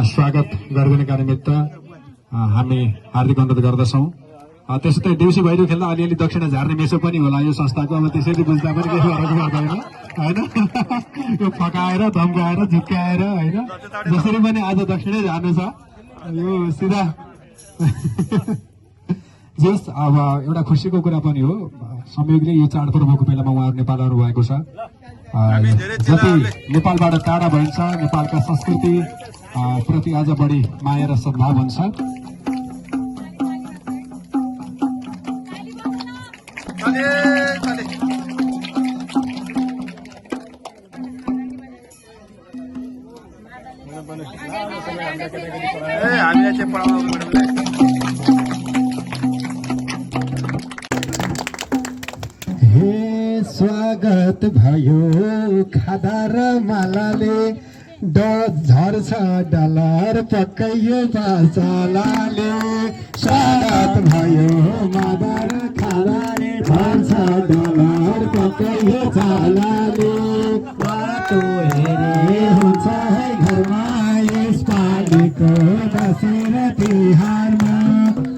स्वागत गरिदिनका निमित्त हामी हार्दिक अनुरोध गर्दछौँ। त्यसै देउसी भैरव खेल्दा अलिअलि दक्षिणा झार्ने मेसो पनि होला यो संस्थाको। अब त्यसैले बुझ्दा पनि केही फरक पर्दैन होइन। यो फकाएर धम्काएर झुक्काएर होइन जसरी पनि आज दक्षिणै झार्नु छ यो सिधा। जस अब एउटा खुसीको कुरा पनि हो, संयोगले यो चाडपर्वको बेलामा उहाँहरू नेपाल आउनु भएको छ। जति नेपालबाट टाढा भइन्छ नेपालका संस्कृति प्रति आज बढी माया र सद्भाव हुन्छ। स्वागत भयो खादा र मालाले झर्छ डलर पक्कै यो पाचालाले। स्वागत भयो मादा र खादाले झर्छ डलर पक्कै यो चालाले। बाटो हेरे हुन्छ है घरमा यसपालिको दसैँ र तिहारमा।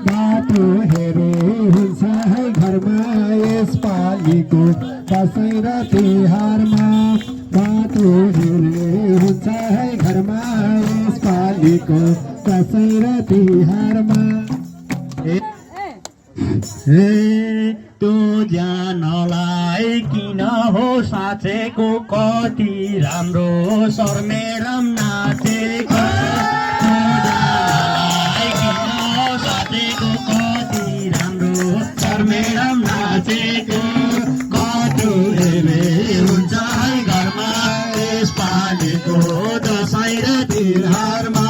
बाटो हेरे हुन्छ है घरमा यसपालिको दसैँ र तिहारमा। बाटो हेरे हुन्छ है घरमा यसपालिको दसैँ र तिहारमा। तँ जानलाई किन हो साँचेको कति राम्रो शर्मेरम नाचेको। शर्मेरम नाचेको कटु हेरे हुन्छ है घरमा यसपालिको दसैँ र तिहारमा।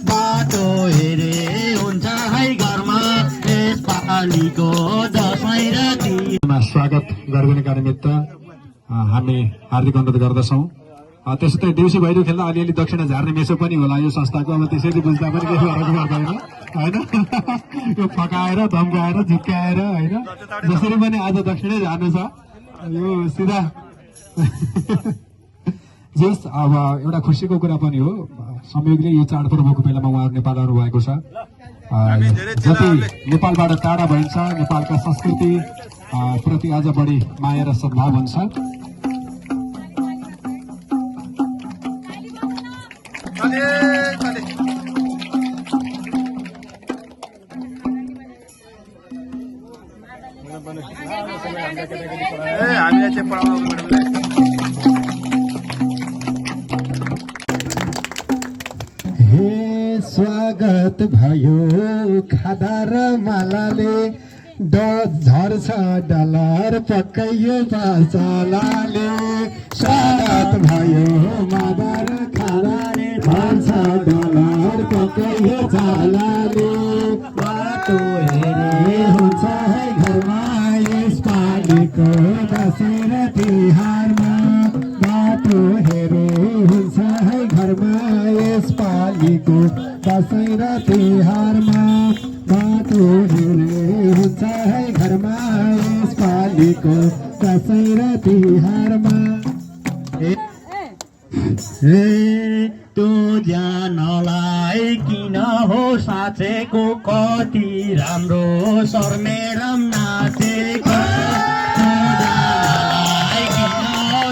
बाटो हेरे हुन्छ है घरमा यसपालिको दसैँ र तिहारमा। स्वागत गरिदिनका निमित्त हामी हार्दिक अनुरोध गर्दछौँ। त्यसै देउसी भैरव खेल्दा अलिअलि दक्षिणा झार्ने मेसो पनि होला यो संस्थाको। अब त्यसैले बुझ्दा पनि केही फरक पर्दैन होइन। यो फकाएर धम्काएर झुक्काएर होइन जसरी पनि आज दक्षिणै झार्नु छ यो सिधा। जस अब एउटा खुसीको कुरा पनि हो, संयोगले यो चाडपर्वको बेलामा उहाँहरू नेपाल आउनु भएको छ। जति नेपालबाट टाढा भइन्छ नेपालका संस्कृति प्रति आज बढी माया र सद्भाव हुन्छ। स्वागत भयो खादा र मालाले झर्छ डलर पक्कै यो पाचालाले। स्वागत भयो मादा र खादाले झर्छ डलर पक्कै यो चालाले। बाटो हेरे हुन्छ है घरमा यसपालिको दसैँ र तिहारमा। बाटो हेरे हुन्छ है घरमा यसपालिको दसैँ र तिहारमा। बाटो हेरे हुन्छ है घरमा यसपालिको दसैँ र तिहारमा। तँ जानलाई किन हो साँचेको कति राम्रो शर्मेरम नाचेको।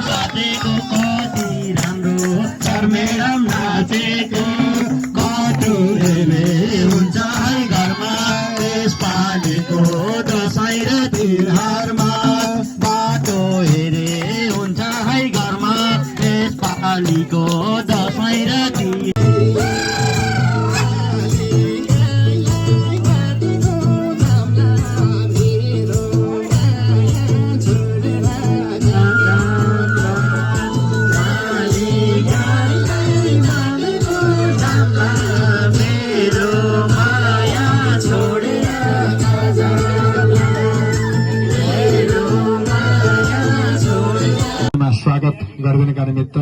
साँचेको कति राम्रो शर्मेरम नाचेको कटु हेरे हुन्छ है घरमा यसपालिको दसैँ र तिहारमा। बाटो हेरे हुन्छ है घरमा यसपालिको दसैँ र स्वागत गरिदिनका निमित्त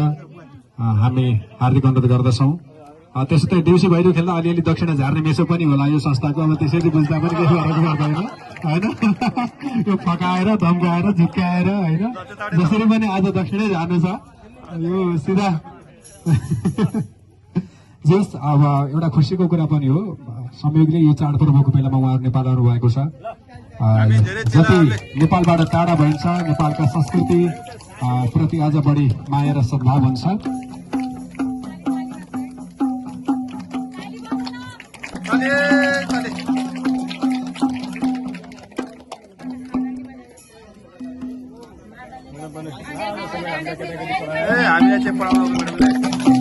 हामी हार्दिक अनुरोध गर्दछौँ। त्यसै देउसी भैरव खेल्दा अलिअलि दक्षिणा झार्ने मेसो पनि होला यो संस्थाको। अब त्यसैले बुझ्दा पनि केही फरक पर्दैन होइन। यो फकाएर धम्काएर झुक्काएर होइन जसरी पनि आज दक्षिणै झार्नु छ यो सिधा। जस अब एउटा खुसीको कुरा पनि हो, संयोगले यो चाडपर्वको बेलामा उहाँहरू नेपाल आउनु भएको छ। जति नेपालबाट टाढा भइन्छ, नेपालका संस्कृति प्रति अझ बढी माया र सद्भाव हुन्छ। हामीलाई चाहिँ पढाउनु